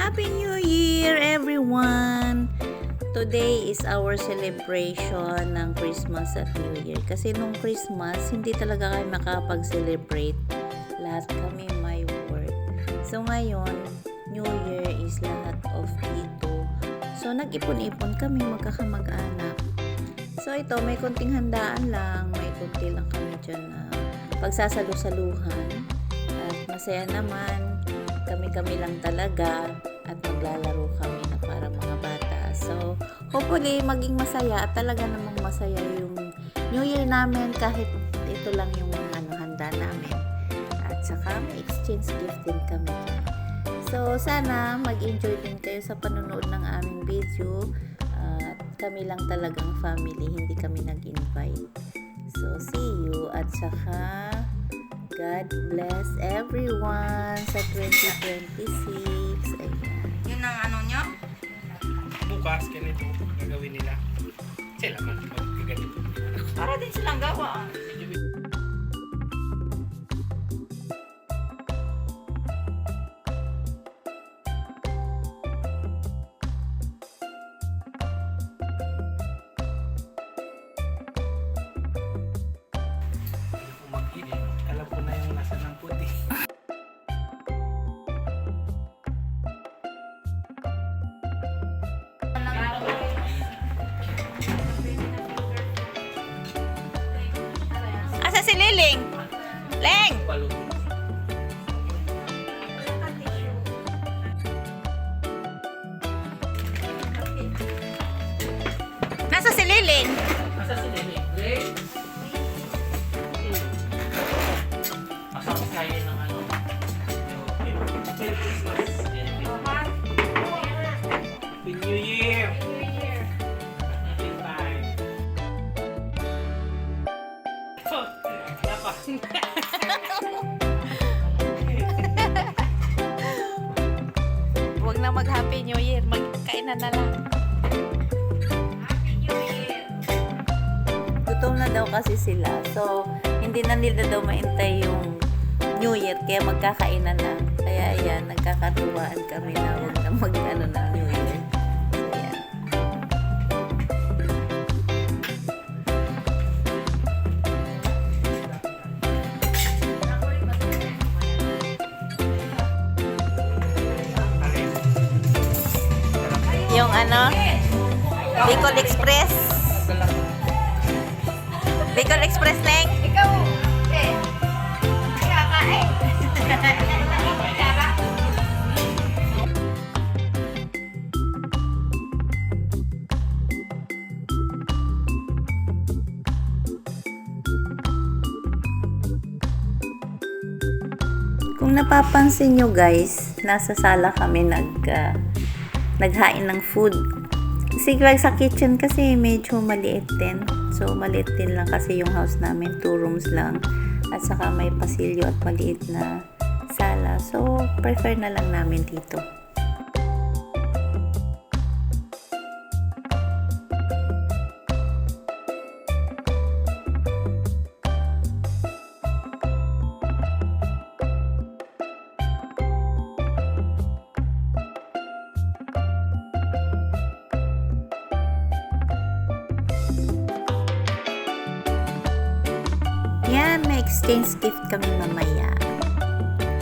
Happy New Year, everyone! Today is our celebration ng Christmas at New Year. Kasi nung Christmas, hindi talaga kami makapag-celebrate. Lahat kami may work. So ngayon, New Year is lahat of dito. So nag-ipon-ipon kami magkakamag-anak. So ito, may konting handaan lang. May konti lang kami dyan na pagsasalu-saluhan. At masaya naman. Kami-kami lang talaga at maglalaro kami na para mga bata. So, hopefully, maging masaya at talaga namang masaya yung New Year namin kahit ito lang yung handa namin. At saka may exchange gift din kami. So, sana mag-enjoy din kayo sa panonood ng aming video. At kami lang talagang family, hindi kami nag-invite. So, see you at saka God bless everyone sa 2026. Ayan. Yun ang ano nyo? Bukas, ganito gagawin nila. Sila man magkaganito. Para din silang gawa. Mag-init. Alam ko na yung nasa ng puti. Asa si Liling? Leng! Nasa si Liling? Nasa si Lene? Masang kaya ng ano. Merry Christmas. Happy New Year. Happy time. Lapa. Huwag na mag-Happy New Year. Magkainan na lang. Gutom na daw kasi sila. So, hindi na nila daw maintay yung New Year. Kaya magkakainan na. Kaya ayan, nagkakatuwaan kami na huwag na mag-ano na New Year. Ayan. Yung ano, Bicol Express. Bicol Express, Leng. Ikaw, kakain. Kung napapansin nyo guys, nasa sala kami naghain ng food. Kasi sa kitchen kasi medyo maliit din. So maliit din lang kasi yung house namin, 2 rooms lang. At saka may pasilyo at maliit na sala. So prefer na lang namin dito. Yan, may exchange gift kami mamaya.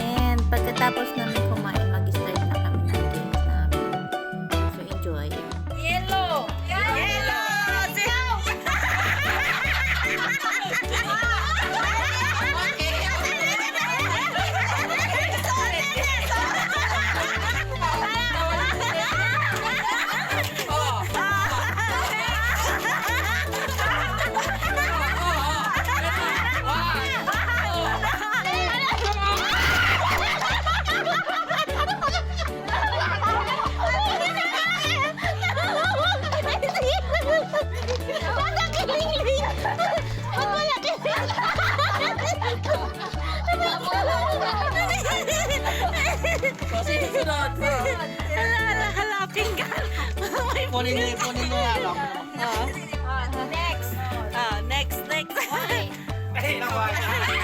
And pagkatapos namin kumain, mag-start na kami ng games namin. So, enjoy. Yellow! Yellow! Halapin ka. Kunin niyo yan. Next. Next. Why? Ay, nawa. Malalaki.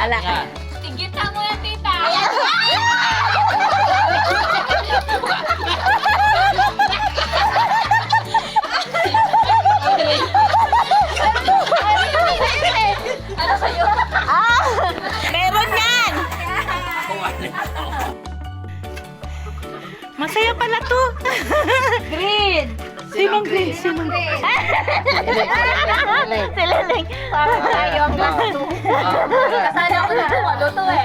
Ala. Yan. Tigita mo yan, tita. Ano sa'yo? Meron yan! Masaya pala to. Green. Sinong green? Sinong green? Si Leleng. Parang tayo ang gusto. Kasali ako na luto eh.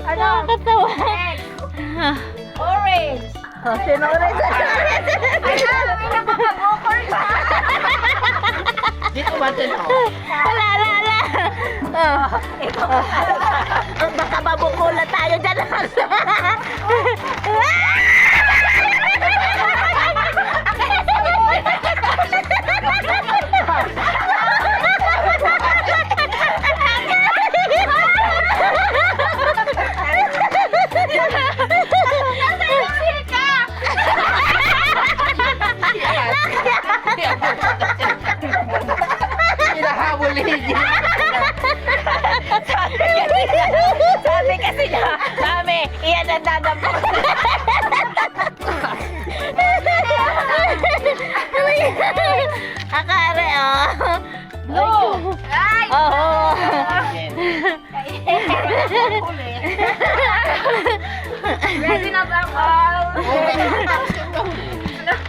Ano? Katawa. Orange. Oh, sino ulit? Ano? May nakakabukor ka. Dito ba ito? Wala. Baka mabukula tayo dyan. Hinahabol niya. Sabi kasi niya, iyan ang dadapot. Akare, oh. Blue. Ay. Oo. Ready na ba ako?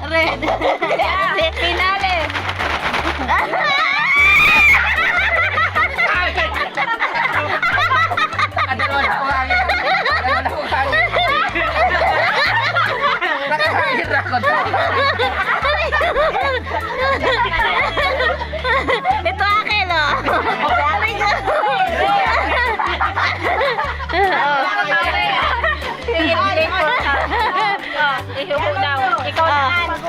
Red. Finale. Dalawa na akong hangin. Nakahangin ako doon. Ito akin, oh. Sabi ko. Ihubo daw. Ikaw naman.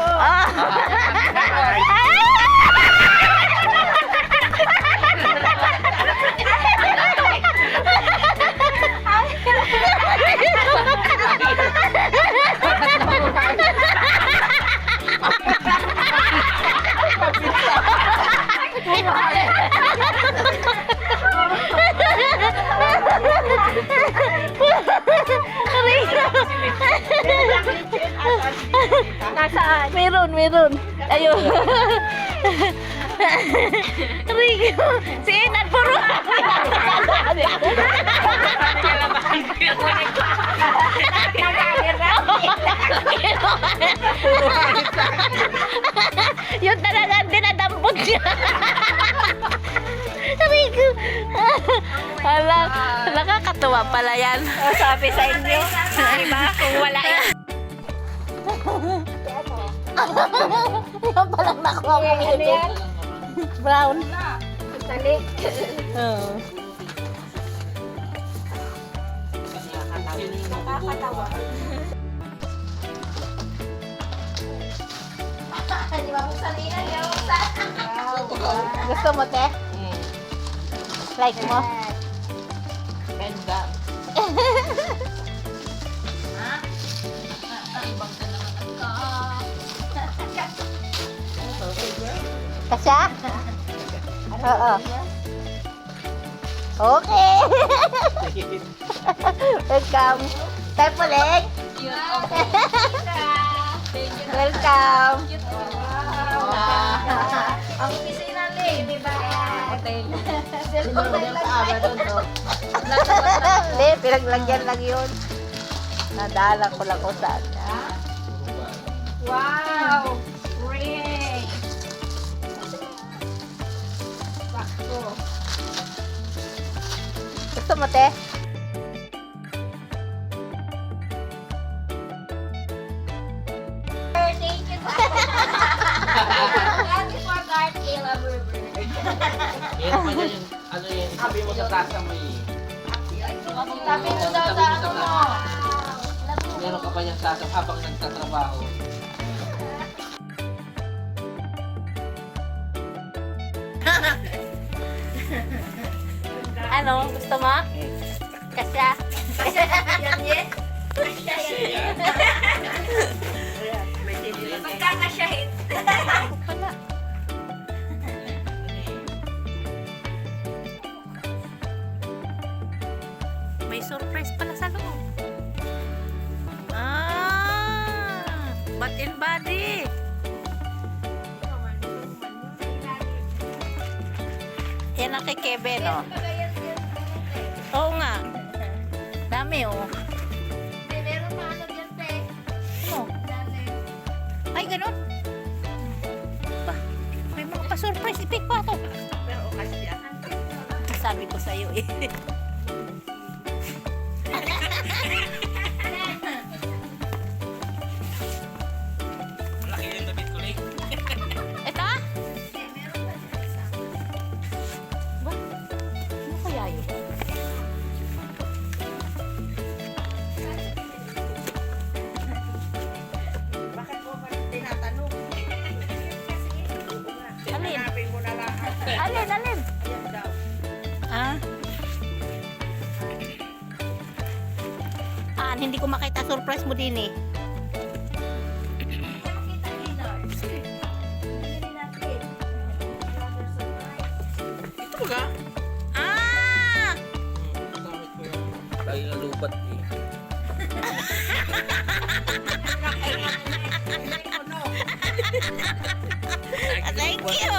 Nasaan? Meron. Ayun. Rico, si Inan puro. Yun talaga ang dinadampot niya. Rico. Hala, nakakatuwa pala yan. Sabi sa inyo. Diba? Kung wala yan. Yan palang nakuha mo ito. Brown. Salik. Oo. Nakakatawa. Di ba kung salina yun? Gusto mo, te? Like mo? Ganda. Kasya? Oo. Okay. Welcome. Tayo po, Leg. Welcome. Ang opisina di ba? Hotel. Hindi, pinaglagyan lang yun. Nadala ko lang kung saan. Wow! Great! Sakto. Gusto mo, te? Thank you. Happy for God, Caleb River. Yan pa dyan yung, ano yun, sabi mo sa tasa mo eh. Tabi mo daw sa ano mo. Meron ka pa niyang tasa habang nagtatrabaho. Ano? Gusto mo? Kasya? Yan, yes. Magkakasyahin. Pala. May surprise pala sa loob. Bat in body. Yan ang kay Kevin, oh. Oo nga. Dami, oh. Meron pa ano dyan, te. Ano? Ay, ganun. Ba, may mga pa-surprise. Ipik pa to. Pero okasya. Sabi ko sa'yo, eh. Malaki yung damit ko, Nick. Ito? Meron pa dyan isa. Ba? Ano kaya yun? Bakit mo pa tinatanong? Alin? Hanapin mo na lang. Alin? Alin? Ayan daw. Ah? Hindi ko makita surprise mo din eh. Hindi makita dinner. Hindi natin. Another surprise. Ito ba? Ah! Nagamit ko yung lagi na lupat eh. Thank you!